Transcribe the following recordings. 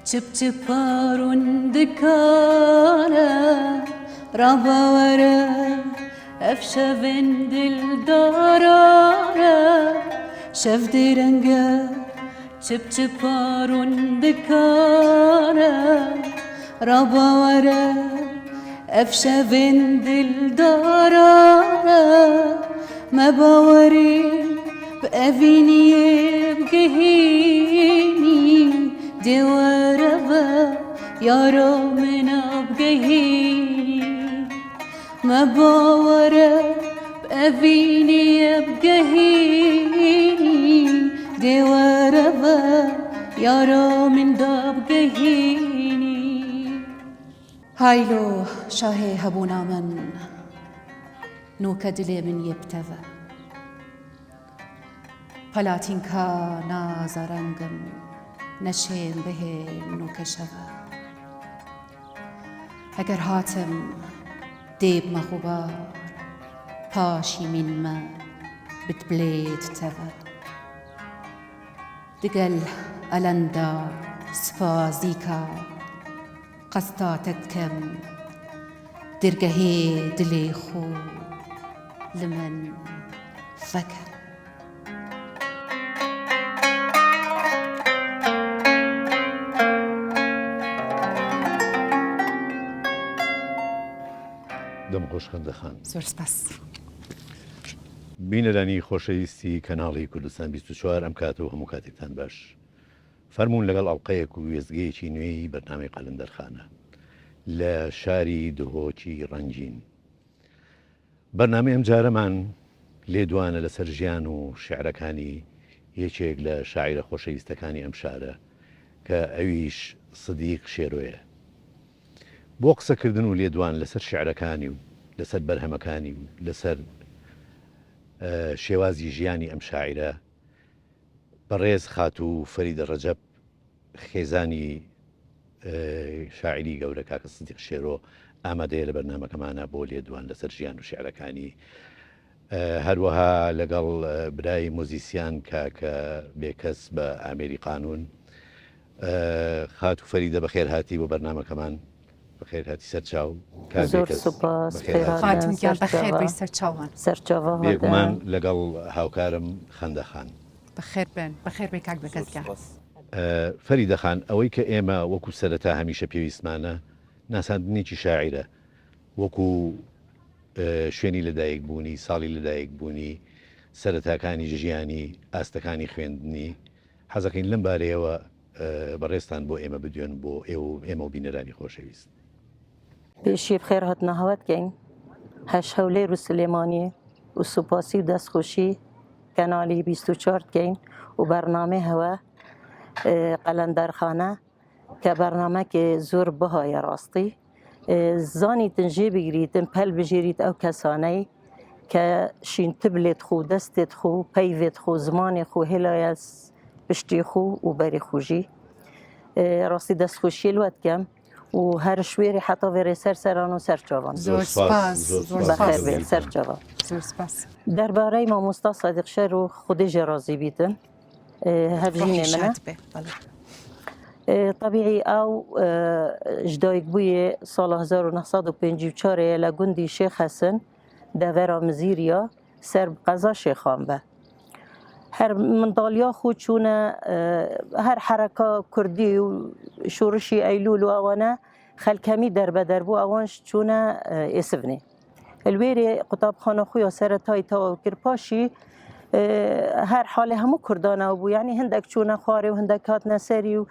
çipçiparun dikana Raba vere efşevin dildarana Şevdi renge çipçiparun dikana Raba vere efşevin dildarana Mebavari بأفيني بقهيني دواربا يارا من بقهيني ما باورا بأفيني بقهيني دواربا يارا من بقهيني هايلو شاهي هبونا من نوكا دلي من يبتذا پلاتینکا نازارنگم نشین به نوکشوا اگر هاتم دیب مخوبار پاشی من ما بتبلید توا دقل الاندا سفازیکا قصتاتت کم درگهی دلی خو لمن فکر دەم خۆش خەندەخان زۆر سپاس بینەرانی خۆشەویستی کەناڵی کوردستان 24 ئەم کاتەوە هەموو کاتێکتان باش فەرموون لەگەڵ ئەڵقەیەک و وێزگەیەکی نوێی بەرنامەی قەلەندەرخانە لە شاری دهۆکی ڕەنگین بەرنامەی ئەم جارەمان لێدوانە لەسەر ژیان و شیعرەکانی یەکێک لە شاعیرە خۆشەویستەکانی ئەم شارە کە ئەویش سدیق شێرۆیە بۆ قسەکردن و لێدوان لەسەر شیعرەکانی و لەسەر بەرهەمەکانی و لەسەر شێوازی ژیانی ئەم شاعیرە بەڕێز خات و فەریدە ڕەجەب خێزانی شاعری گەورە کاکە سدیق شێرۆ ئامادەیە لە بەرنامەکەمانە بۆ لێدوان لەسەر ژیان و شیعرەکانی هەروەها لەگەڵ برای مۆزیسیان کاکە بێکەس بە ئامێری قانون خات و فەریدە بەخێر هاتی بۆ بەرنامەکەمان بەخێر هاتی سەرچاو زۆر سوپاس خاتونکیان بەخێر بێ سەرچاوان بێگومان لەگەڵ هاوکارم خەندەخان بەخێر بن بەخێر بێ کاک بەکەسکە فەریدەخان ئەوەی کە ئێمە وەکو سەرەتا هەمیشە پێویستمانە ناساندنێکی شاعیرە وەکو شوێنی لەدایک بوونی ساڵی لەدایک بوونی سەرەتاکانی ژیانی ئاستەکانی خوێندنی حەزەکەین لەم بارەیەوە بەڕێستان بۆ ئێمە بدوێن بۆ ئێمە و بینەرانی خۆشەویست پێشی بخێر هاتنە هەوەتکەین هەش هەولێر و سلێمانی و سوپاسی و دەستخۆشی کەناڵی 24 بکەین و بەرنامە هەوە قەلەندەرخانە کە بەرنامەکێ زۆر بەهایە ڕاستی زانیتن جێ بگریتن پەل بژێریت ئەو کەسانەی کە شینتب لێت خو دەستێت خو پەیوێت خو زمانی خو هێلایە پشتی خو و بەری خوژی ڕاستی دەستخۆشی لوەتکەم و هەر شوێری حتا وێرێ سەرسەران و سەرچاوان زۆر سپاس بەخێر بێن سەرچاوان زۆر سپاس دەربارەی مامۆستا سادیق شەر و خودێژێ ڕازی بیتن هەڤژینێ منە طبیعی ئەو ژدایک بوویێ ساڵە 1954 لە گوندی شێخ حەسن دەڤێرا مزیریا سەر قەزا شێخان بە هەر منداڵیا خۆ چوونە هەر حرەکە کوردی و شوڕشی ئەیلول و ئەوانە خەلکەمی دەربەدەر بوو ئەوانش چوونە ئێسڤنێ الوێرێ قوتابخانە خویا سەرەتای تەواو کرد پاشی هەر حاڵێ هەموو کوردانەوە بوو یعنی هەندێک چوونە خوارێ و هەندێک هاتنە سەری و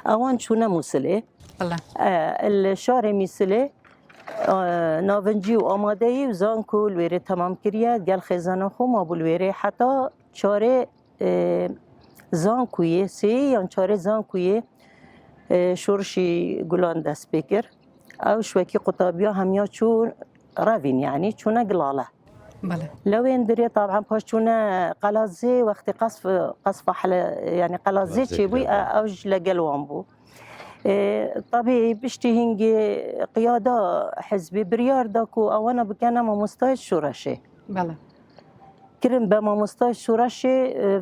ئەوان چوونە مووسلێ شارێ میسلێ ناڤنجی و ئامادەیی و زانک و لوێرێ تەمام کریە گەل خێزانە خۆما بوو لوێرێ حتا چارێ زانکویێ سێ یان چارێ زانکویێ شۆڕشی گولان دەست پێ کرد ئەو شوەکی قوتابیا هەمیا چوون ڕەڤین یعنی چوونە گڵاڵە لەوێن درێ طبعا پاش چوونە قەلازێ وەختی قەسف یعنی قەلازێ چێبووی ئەوژ لەگەل وان بوو طبیعی پشتی هینگێ قیادا حزبی بریار دا کو ئەوانە بکەنە مامۆستای شوڕەشێ كرن بما مستوى شورش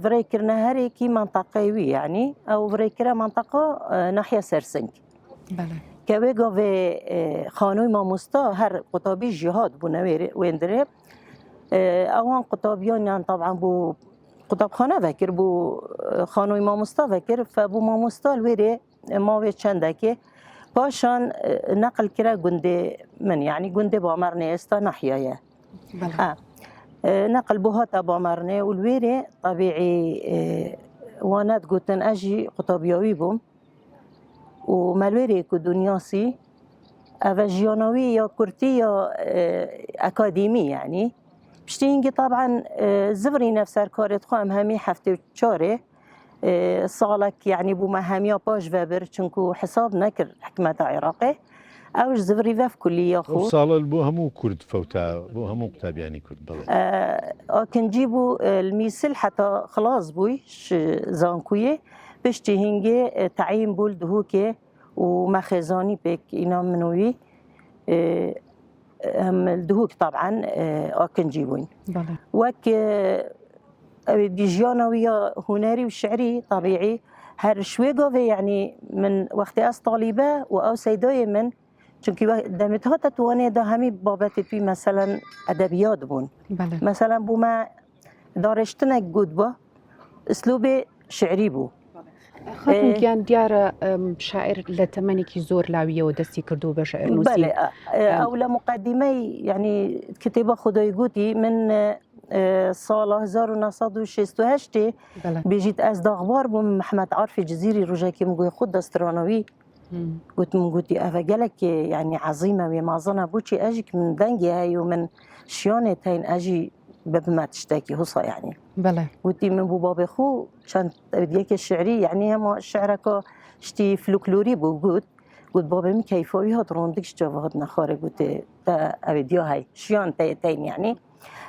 فري كرنا هري كي منطقة يعني أو فري كرا منطقة ناحية سرسنج بله كويجا في خانوي ما مستوى هر قطابي جهاد بنوير ويندري أوان قطابيان يعني طبعا بو قطاب خانه فكر بو خانوي ما مستوى فكر فبو ما مستوى الويري ما في چندكي باشان نقل كرا جندي من يعني جندي بامرني استا ناحية بله نقل بوها تبامرني والويري طبيعي وانات قوتن اجي قطابيوي بوم ومالويري كدنياسي افاجيونوي يا كورتي يا اكاديمي يعني بشتينجي طبعا زفري نفسر كارت خام همي حفتي وشاري صالك يعني بو مهاميا باش فابر چونكو حساب نكر حكمة عراقي اوش زفري فاف كلية خو وصال بو همو كرد فوتا بو همو كتاب يعني كرد بله كنجيبو الميسل حتى خلاص بويش زانكوية بشتي هنجي تعيين بول دهوكي ومخزاني بك إنا منوي هم الدهوك طبعا كنجيبوين بله وك ديجيانوية هنري وشعري طبيعي هر شوي قوي يعني من وقت أس طالبة وأو سيداي من چونكي دمتها تتواني دا همي بابت بي مثلا أدبيات بون بله مثلا بو ما دارشتنك قد با اسلوب شعري بو خاتون گیان دیارە شاعر لە تەمەنێکی زۆر لاویەوە دەستی کردو بە شعر نووسی. بله أو لمقدمي يعني كتابة خدای گوتی من سال 1968 بله. بيجيت از داغبار بوم محمد عارفي جزيري روجاكي مگوی خود دسترانوي قلت مگوتي أفا قالك يعني عظيمة ومعظنا بوشي أجيك من دنجي هاي ومن شيانة تين أجي بما تشتكي هصا يعني بله. قلتي من بو بابي خو شان بديك الشعري يعني هم الشعرك شتي فلكلوري بو قلت بابي من كيفوي هاد روندكش جواب نخاره قلت تا أبديو هاي شيان تين يعني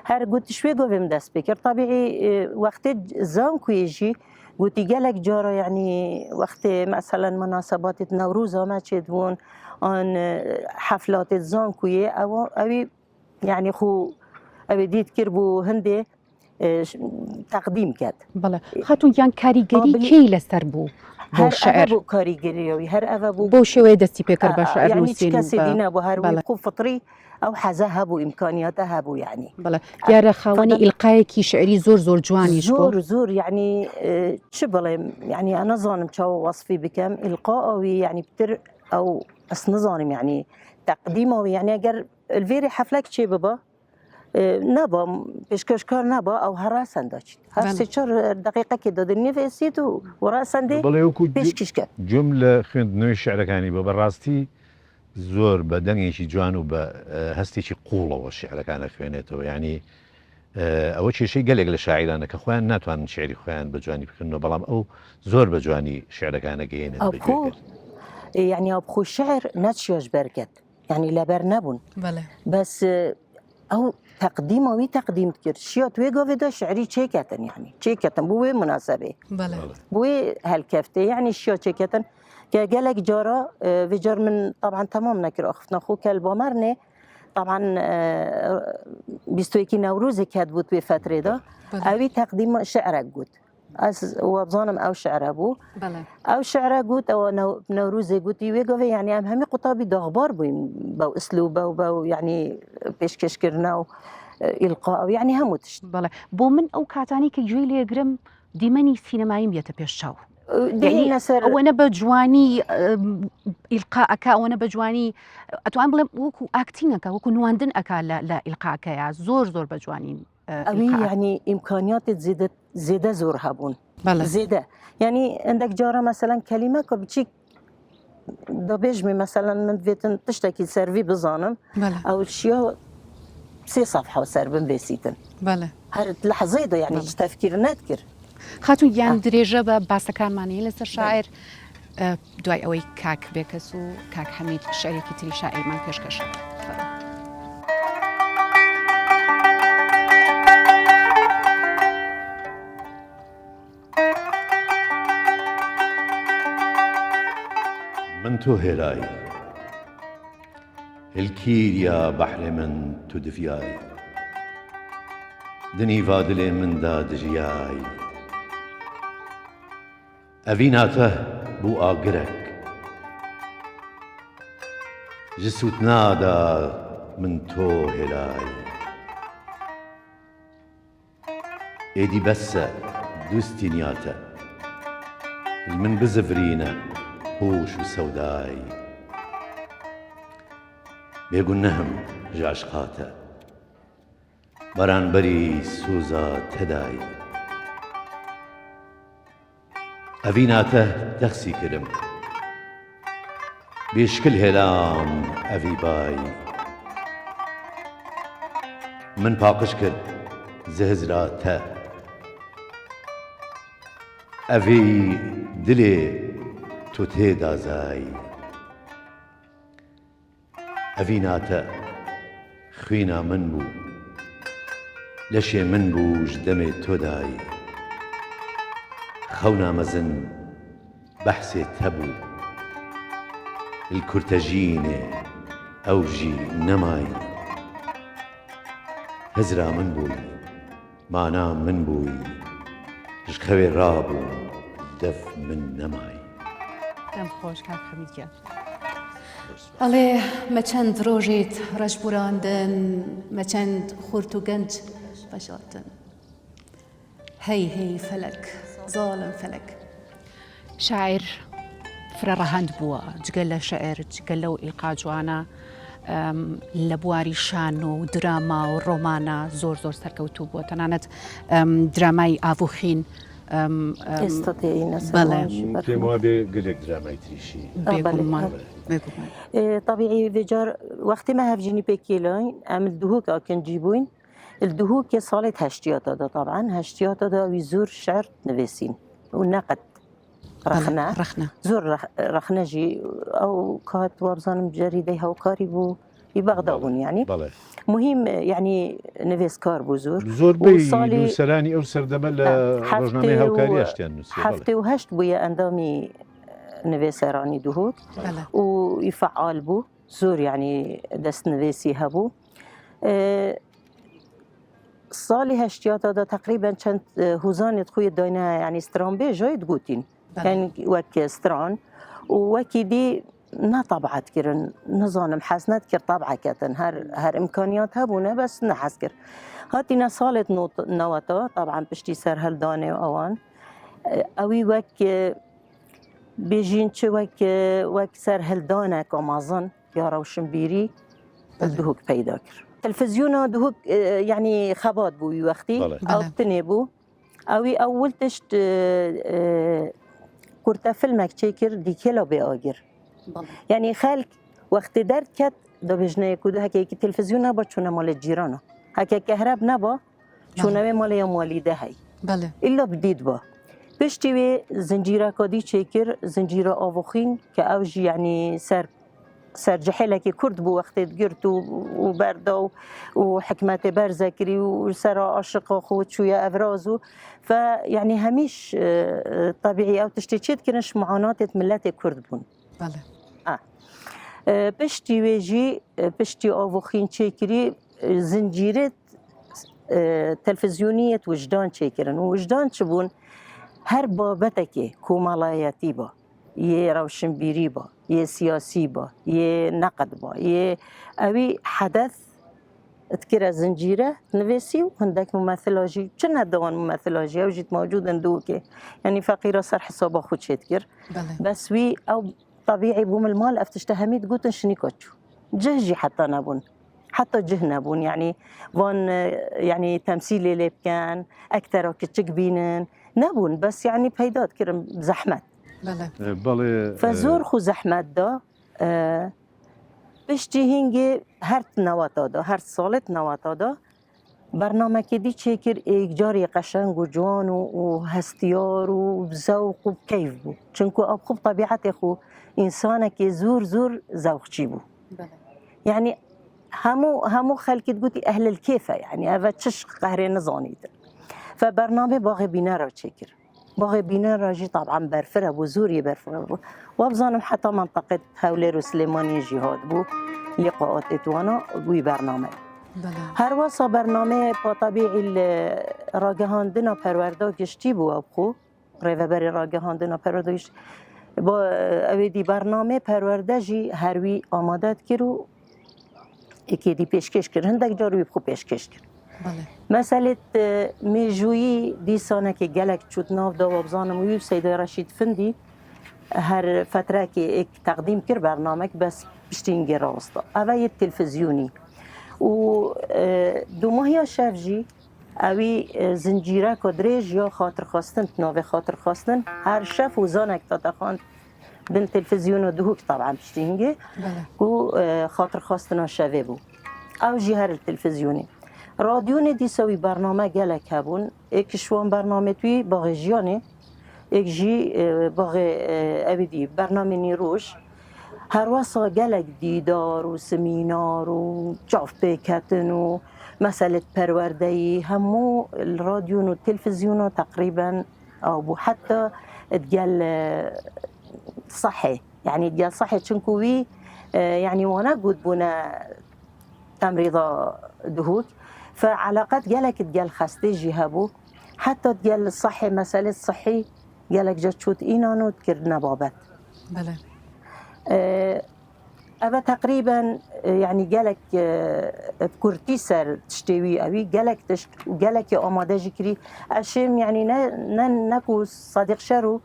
هر قلت شوي قوي دست بكر طبيعي وقت زانكو يجي قلت قالك جارة يعني وقت مثلا مناسبات نوروز ما تشدون عن حفلات زانكوية أو يعني خو أبديت كربو هندي تقديم كات. بله. خاتون گیان کاریگەری کی لەسەر بوو بۆ شعر؟ هر أبو كاريجريوي هر أبو بۆ شێوەیە دەستی پێکرد بە شعر يعني نووسین كسي دينا بو هر بله. ويقو فطري أو حزها بو إمكانياتها بو يعني. بله. دیارە خاوەنی ئیلقایەکی شعری زۆر جوانیش بوو. زور يعني شبله يعني أنا ظالم شو وصفي بكم إلقائي يعني بتر أو أصنظانم يعني تقديمه يعني أجر الفيري حفلك شيء بابا نبا بيشكشكار نبا أو هراسن داشت هر 4 دقيقة كده دنيا في السيتو وراسن دي بيشكشكار جملة خند نوي الشعر كاني ببراستي زور بدنيشي جوان وبهستيشي قولة والشعر كان خوينته يعني أول شيء قال لك للشاعران كخوان ناتوان شعري خوان بجواني بكنه بلام أو زور بجواني شعر كان جين أبخو يعني أبخو الشعر ناتشيوش بركت يعني لا برنبون بله بس أو تقديمه وي تقديم كر شيات ويجا ده شعري شيكتن يعني شيكتن بوي مناسبة بله بوي هالكفته يعني شيات شيكتن كجالك جارة وجار من طبعا تمام نكر أخفنا خو كالبامرني طبعا بيستويكي نوروز كاتبوت بفترة ده أوي تقديم شعرك قد أس وبظانم أو شعر أبو بله أو شعر قد أو نوروز قد يوجا يعني أم همي قطابي دغبار بو أسلوبه وبو يعني بيشكش كرنا إلقاء يعني هموتش بله. بۆ من ئەو کاتانی کە گوێی لێگرم دیمەنی سینەماییم بێتە پێش چاو. يعني ئەوەنە بە جوانی ئیلقاءەکە ئەوەنە بە جوانی ئەتوان بڵێم وەکو ئاکتینگەکە وەکو نواندن ئەکا لە ئیلقاءەکەیە زۆر بە جوانی أوي يعني إمكانيات زيادة زور هبون بله زيادة يعني عندك جارة مثلا كلمة كبتشيك دبجمي مثلا من فيتن تشتكي سيرفي بظانم بله أو شيء 3 صفحة وسربن بيسيتن بله هر لحظة ده يعني تفكير نذكر خاتون گیان درێژە بە باسەکانمانەیە لەسەر شاعر دوای ئەوەی کاک بێکەس و کاک حەمید شعرێکی تری شاعرمان پێشکەشە. من تو هلاي الكير يا بحر من تو دفياي دنی وادل من دا دژیای ئەڤیناتە بوو ئاگرێک ji sûtnada min to helay êdî bes e dûstîniya te li min bizivirîne hoş û sewdayê bêgûn nehim ji eşqa te beranberî sûza te dayê ئەڤîna te texsî kirim بێشکل هێلام ئەڤی بای من پاقش کرد زهزرا تە ئەڤی دلێ تۆ تێدازای ئەڤیناتە خوێنا من بوو لەشێ من بووش دەمێ تۆدایی خەونا مەزن بەحسێ تەبوو الكورتەژینێ ئەوژی نەمایی هزرا من بووی مانا من بووی ji xewê rabûm dev min nemayî دەم خۆش کاک حەمیدگیان ئەڵێ مە چەند ڕۆژێت ڕەشبوراندن مە چەند خورت و گەنج بەشاتن هەی هەی فەلەک زاڵم فەلەک شاعر فرە ڕەهەند بووە جگە لە شەعر جگە لەو ئیلقا جوانە لە بواری شان و دراما و ڕۆمانە زۆر زۆر سەرکەوتوو بووە تەنانەت درامای ئاڤوخین ئێستا تێینە پێم وابێ گەلێک درامای تریشی بێگومان طبيعي بجار وقت ما هفجيني بيكيلين ام الدهوك اكن جيبوين الدهوك صالت هشتياتا دا طبعا هشتياتا دا ويزور شعر نفسين والنقد رخنا زور رخنا جي او كات وابزانم جريدي هاو كاري بو يبغداون يعني مهم يعني نفس كار بو زور بي نوسراني او سردمه لروجنامه هاوكاري اشتيان نوسي حفتي وهشت بويا اندامي نویسرانی دهوک و فعال بو زور يعني دست نویسی هبو سالی هشتیات دا تقریبا چند هوزانت خوی داینه يعني ستران بي جاید گوتین يعني وك ستران و وكي دي نطبعت كرن نظام حسنات كر طبعة كتن هر امكانيات هبونه بس نحس كر هاتينا صالت نواتا طبعا بشتي سر هالدانه اوان اوي وك بيجين چه وك سر هلدانه كامازن يا روشنبيري الدهوك پیدا كر تلفزيون دهوك يعني خبات بو وقتي او تنبو اوي اول تشت كورتا فيلمك تشيكر دي كيلو بياجر يعني خالك وقت درد كت دو بجنه كودو هكي تلفزيون نبا چونه مال جيرانه هكي كهرب نبا چونه مال يوم والده هي بله الا بديد با پشتی زنجیره کادی چکر زنجیره آوخین که اوج يعني سر جحله که کرد بو وقت گرت و بردا و حکمت برزکری و سر عاشق خود شويه افرازو فيعني هميش طبيعي او تشتيت كنش معاناه ملت كرد بون بله پشتی ویجی پشتی آوخین چکری زنجیره تلفزیونیت وجدان چکرن و وجدان چبون هر بابتك كومالاياتي با يه روشنبيري با يه سياسي با يه نقد با يه اوي حدث تكرا زنجيره نفسي وهندك ممثلاجي چن دوان ممثلاجي او جيت موجود اندوكي يعني فقيره صار حسابه خود شتكر بس وي او طبيعي بوم المال افتشتهميت قوت شنيكوتشو جهجي حتى نبون حتى جهنا بون يعني وان يعني تمثيلي اللي كان اكثر كتشك بينن نبون بس يعني بهيدات كرم زحمت بله فزور خو زحمت دا بشتي هنگي هر نواتا دا هر سالت نواتا دا برنامه که دی چکر ایجاری قشنگ و جوان و هستیار و ذوق و کیف بو چونکو اب خوب طبیعت خو انسانه که زور ذوق چی بو يعني همو خلقت قوتي اهل الكيفه يعني هذا تشش قهري نظانيت فبرنامج باغي بينا را تشكر باغي بينا راجي طبعا برفره وزوري برفره وابزانم حتى منطقه هولير وسليماني جهاد بو لقاءات اتوانا بوي برنامج هر واسا برنامه با طبیعی راگهاندنا پرورده گشتی بو ابخو ریوبری راگهاندنا پرورده گشتی با اویدی برنامه پرورده جی هروی آمادت کرو اکی دی پیشکش کرد هندک جاروی بخو پیشکش کرد مثلا میجویی دیسانه که گلک چود ناف دا و بزانم ویو سید رشید فندی هر فتره که ایک تقدیم کرد برنامه بس بشتینگی راستا اوه تلفزیونی و دو ماهی شفجی اوی زنجیره کدریج یا خاطر خواستن ناوه خاطر خواستن هر شف و زانک تا تخواند بن تلفزیون و دهوک طبعا بشتینگی و خاطر خواستن شوه بو او جی هر التلفزیونی رادیون دیسوی برنامه گلک هبون ایک شوان برنامه توی باغ جیانه ایک جی باغ اویدی برنامه نیروش هر واسا گلک دیدار و سمینار و جاف بیکتن و مسألة پروردهی همو الراديو والتلفزيون تقريبا او حتى تقال صحي يعني تقال صحي تشنكوي يعني وانا قد بنا تمريضة دهوك فعلاقات قالك تقال خاستي جهابو حتى تقال الصحي مسألة صحي قالك جاتشوت إينانو تكرنا بابات بله أبا تقريبا يعني قالك بكورتي سر تشتوي أبي قالك آماده جكري أشم يعني نكو صديق شرو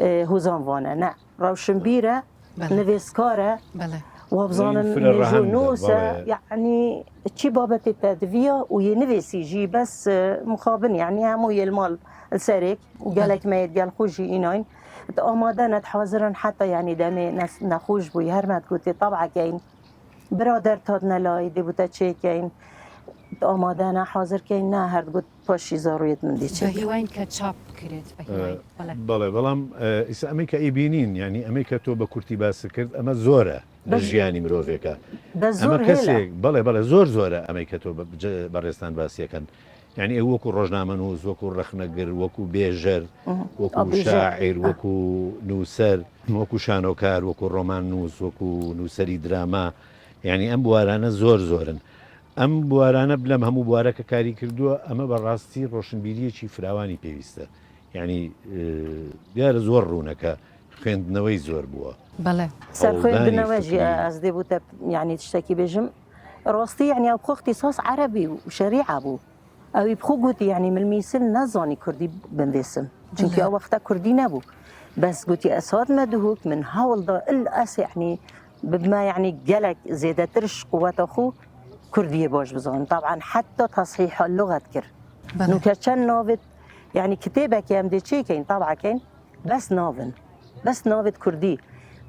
هوزان وانا نا روشن بيرة نفسكارة وابزانم جنوسة يعني تشي بابة التدفية وينفسي جي بس مخابن يعني همو المال السريك وقالك ما يتقال خوشي إناين آماده نتحاضرن حتى يعني دمي نخوش بوي هر ما تقولي طبعا كاين برادر تادنا لاي دي بوتا چه كاين آماده نه حاضر كاين نه هر قلت باشي زارويت من دي چه بهيوين كتشاب كريت بهيوين بله بلام إسا أمريكا إيبينين يعني أمريكا تو بكورتي باس كرد أما زورة بجياني مروفيكا أما كسيك بله زورة أمريكا تو برستان باسيا كان يعني وكو روجنامنوز وكو رخنقر وكو بيجر وكو شاعر وكو نوسر وكو شانوكار وكو رومان نوس وكو نوسري دراما يعني ام بوارانه زورن ام بوارانه بلم همو بواركه كاري كردو اما براستي روشنبيريچي فراواني پێویستە يعني دیار زۆر ڕوونەکە خوێندنەوەی زۆر بووە بله سەرخوێندنەوەژی ئەس دێ بوتە يعني تشتكي بێژم ڕاستی يعني ئەو اختصاص عربي وشريعة بوو أو بخو قلت يعني من الميسل نزاني كردي بنفسم چونكي أو وقتا كردي نبو بس قلتي أساد مدهوك من هاول دا الأس يعني بما يعني قالك زيادة ترش قوة أخو كردية باش بزان طبعا حتى تصحيح اللغة كر نوكاشان نافت يعني كتابك يا مدي شي كاين طبعا كاين بس نافت كردي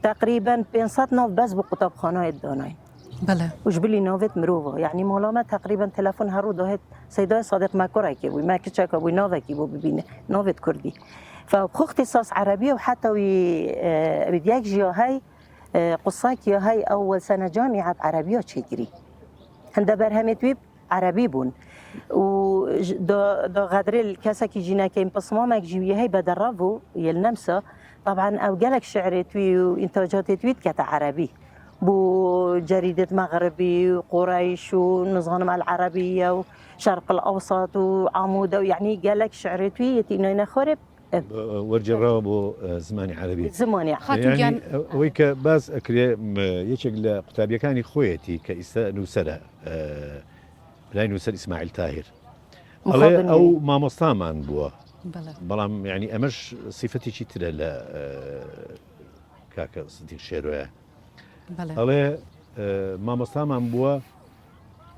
تقريبا 500 ناف بس بقطاب خانة الداناين بله وجبلي نافت مروفا يعني مالما تقريبا تلفون هرو دهت سيداي صادق ما كوراكي بوي ما كتشاكا بوي نافكي بو ببينه نافت كردي فبخو اختصاص عربية وحتى بدياك جيا هاي قصاك يا هاي أول سنة جامعة عربية تشكري هندا برهمت ويب عربي بون و دا غدر الكاسة كي جينا كاين بصمامك جيوية هاي بدربو يلنمسا طبعا أو قالك شعري توي وإنتاجات تويت كتا عربي بو جريدة مغربي وقريش ونظام العربية وشرق الأوسط وعمودة يعني قالك شعري توي يتينا خرب ورجرا بو زماني عربي زماني يعني ويك باز أكري يشغل قطابية كاني خويتي كإسا نوسرة لا نوسر إسماعيل تاهر أو ما مصامان بوا بلام يعني أمش صفتي شي ترى لا كاكا صديق شيرويا ألا ما مصامان بوا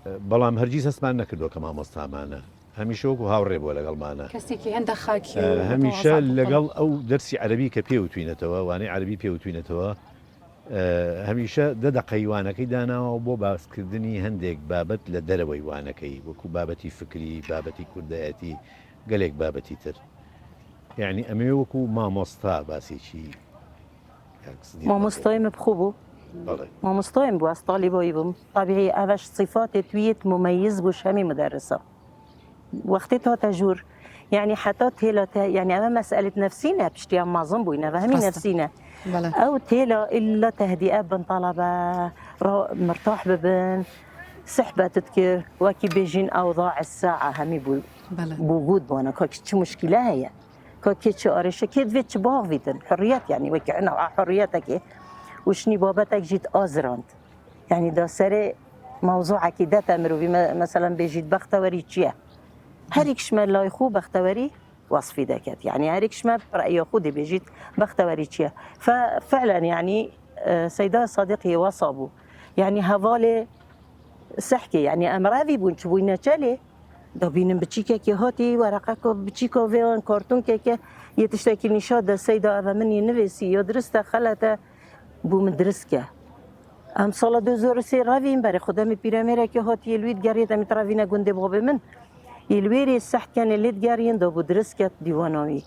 بلام هرجيس اسمان نكردو كما مصامانه هەمیشە وەکو هاوڕێ بووە لەگەڵ مانە کەسێکی هەندە خاکی هەمیشە لەگەڵ ئەو دەرسی عەرەبی کە پێوتوینەتەوە وانەی عەرەبی پێوتوینەتەوە هەمیشە دەدەقەی وانەکەی داناوە بۆ باسکردنی هەندێک بابەت لە دەرەوەی وانەکەی وەکو بابەتی فکری بابەتی کوردایەتی گەلێک بابەتی تر یعنی ئەمێ وەکو مامۆستا باسێکی مامۆستای بخۆ بوو مامۆستایم بوو ئەس تاڵیبۆی بووم طبیعی ئەڤەش صفاتێ تویت مميز بووش هەمی مدرسە وقتی تا تجور يعني حتى تيلا يعني أما مسألة نفسينا بشتي ما ظنبوينا فهمي نفسينا أو تيلا إلا تهدئة بن طلبة مرتاح ببن سحبة تذكر وكي بيجين أوضاع الساعة همي بله بوجود بوانا كاكش مشكلة هي كاكش أريشة كيد فيتش بافيدن حريات يعني وكي أنا حريتك وشني بابتك جيت أزرانت يعني دا سري موضوع كده تمرو مثلا بيجيت بختوري تشيه هريك شمال لا يخو بختوري وصفي دكت يعني هريك شمال رأي خودي بيجيت بختوري تشيه ففعلا يعني سيدا صديقي وصابو يعني هذول سحكي يعني أمراضي بونشوينا تشالي دابين بتشيكا كي هاتي ورقك بتشيكا فيون كارتون كيكا يتشتكي نشاد السيدة هذا مني نفسي يدرسته خلته بو مدرسكه ام سالا 2003 رافين بري خدامي بيراميرا كي هاتي الويد قريت ام ترافينا غوندي بوبي من يلويري السح كان اللي قارين دو درسكه ديوانوي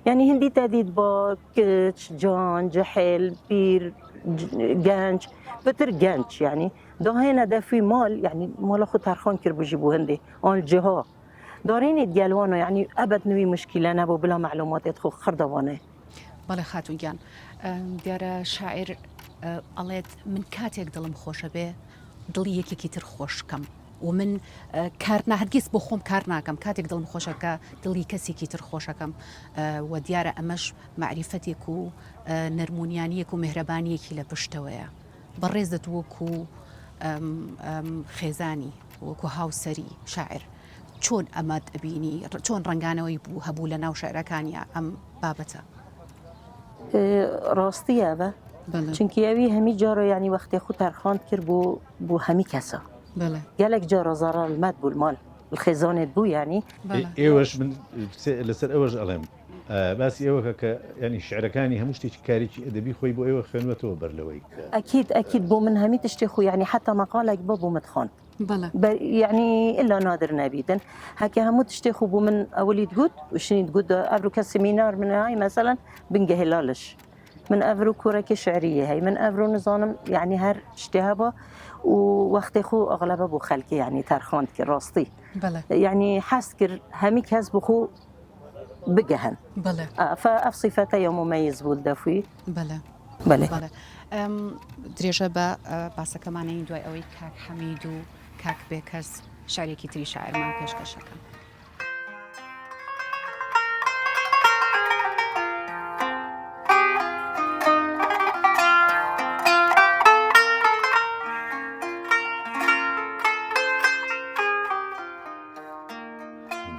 يعني هندي تهديد با كتش جان جحيل بير جانج بتر جانج يعني دو هنا ده في مال يعني مال خو ترخان كر بجيبو هندي اون الجهه دارين يتقالوانو يعني ابد نوي مشكله نبو بلا معلومات يدخل خردوانه بەڵێ خاتونگیان دیارە شاعر ئەڵێت من کاتێک دڵم خۆشە بێ دڵی یەکێکی تر خۆشکەم و من کار هەرگیز بۆ خۆم کار ناکەم کاتێک دڵم خۆشەکە دڵی کەسێکی تر خۆشەکەم و دیارە ئەمەش معریفەتێک و نەرمونیانیەک و مهرەبانیەکی لە پشتەوەیە بەڕێز دەتووەکو خێزانی وەکو هاوسەری شاعر چۆن ئەمە دەبینی چۆن ڕنگانەوەی بوو هەبوو لە ناو شاعرەکانیە ئەم بابەتە راستي هذا چونکی اوی همی جارو يعني وقتی خود ترخاند کر بو همی کسا بله قالك جارو زرار المد بو المال الخزانة بو يعني بله ايوش من لسر اوج الم بس ايوه يعني شعركاني همش تكاريكي ادبي خوي بو ايوه خنوته برلوي اكيد بو من همي تشتخو يعني حتى مقالك بابو مدخان بله يعني الا نادر نبيدا هكا همو تشتخو بو من اولي تقود وشني تقود افرو كسيمينار من هاي مثلا بنجهلالش من افرو كورك شعريه هي من افرو نظام يعني هر اشتهابه ووقت خو اغلبه بو خلقي يعني ترخاند كي راستي بله يعني حاس كر همي كسب خو بجهن بله فاف صفاته يوم مميز بود دفوي بله بله بله درێژە بە باسەکەمانەی دوای ئەوەی کاک حەمید و کاک بێکەس شارێکی تری شاعرمان پێشکەشەکەم.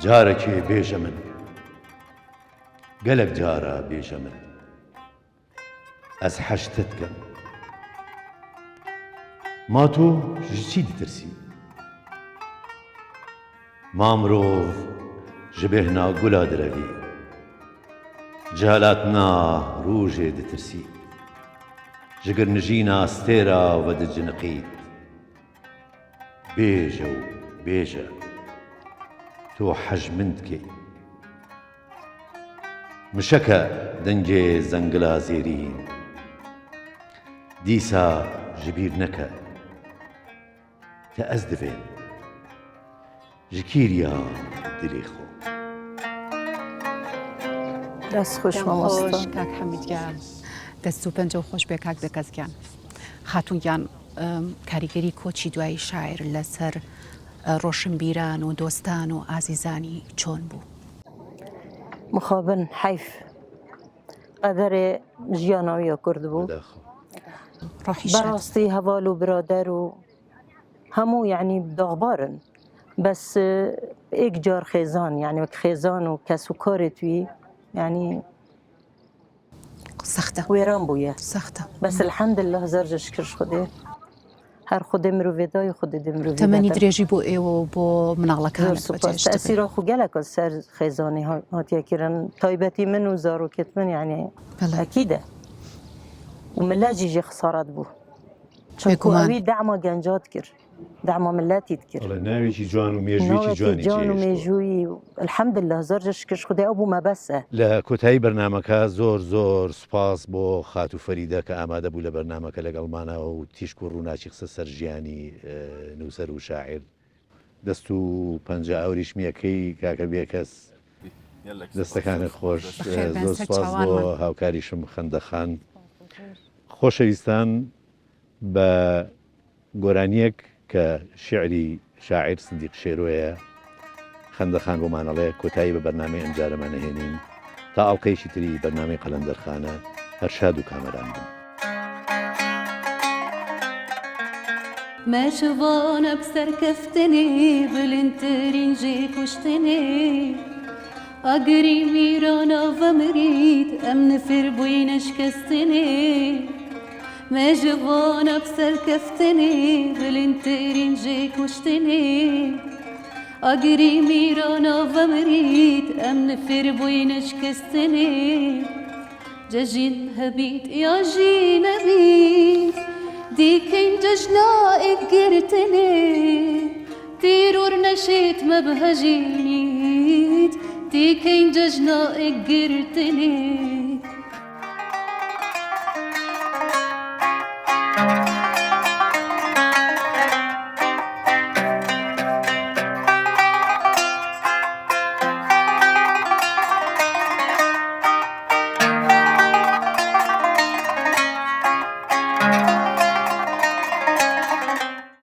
جارێکی بێژە من گەلک جارە بێژە من ئەس حەشتت کەم ما تۆ ji چی دترسی ما مرۆڤ ji bêhna gula direvî cihelatna rûjê ditirsî ji girnijîna stêra ve diciniqît bêje û bêje تۆ حەجمن دکەی مشەکە دەنگێ زەنگلا زێرین دیسا ji bîr neke te ez divêm ji kîriya dilê xwe دست خوش خۆش مامۆستا کاک حەمیدگیان دەست و پەنجە و خۆش بێ کاک بێکەسگیان خاتونگیان کاریگەری کۆچی دوای شاعر لەسەر ڕۆشنبیران و دۆستان و ئازیزانی چۆن بوو مخابن حیف قدر ژیانەوەیە کورد بوو ڕۆحی شاد بەڕاستی هەواڵ و برادەر و هەموو یعنی داغبارن بس ئێک جار خێزان يعني وەک خێزان و کەس و کارێ توی يعني سەختە وێران بووە سەختە بس الحەمدلله زەرجە شکرش خودێ هەر خودێ مرۆڤێدای خودێ دێ تەمەنی مرۆڤ درێژی بۆ ئێوە و بۆ مناڵەکان تأثیرا خو گەلک سەر خێزانی هاتیەکردن تایبەتی من و زارۆکێت من يعني ئەکیدە وملاجي خسارات بوو چونکو ئەوی دعما گەنجات کرد دعما ملەتی کرد ناوێکی جوان و مێژوویکی جوانی جوان و مێژووی الحەمدلله زەرجە شکرش خودێ ئەو بوو مەبەسە لە کۆتایی بەرنمەکە زۆر سوپاس بۆ خات و فەریدە کە ئامادە بوو لە بەرنمەکە لەگەڵمانەوە و تیشک و ڕووناچی قسە سەر ژیانی نووسەر و شاعر دەست و پەنجە ئەوریش میەکەی کاکە بێکەس دەستەکانت خۆش زۆر سوپاس بۆ هاوکاریشم خەندەخان خۆشەویستان بە گۆرانیەک كشعري شاعر صديق شێرۆیە خەندەخان بۆمانەڵێ کۆتایی بە بەرنامەی ئەمجارەمانەهێنین تا ئەڵلقەیەکی تری بەرنامەی قەلەندەرخانە هەرشاد و کامەران بن. ماشوانە بسەرکەفتنێ بلندترین ژێ کوشتنێ ئەگەری میرانەوە مرید ئەم نفر بووینە شکستنێ مێژوانە بسەرکەفتنێ بلندترین ژێ کوشتنێ ئەگەری میرانەوە مرید ئەم نفر بووینە شکستنێ جەژین هەبیت یا ژی نەبیت دیکەین جەژنائێک گرتنێ تیرۆر نەشێت مەبهەژینیت دیکەین جەژنائێک گرتنێ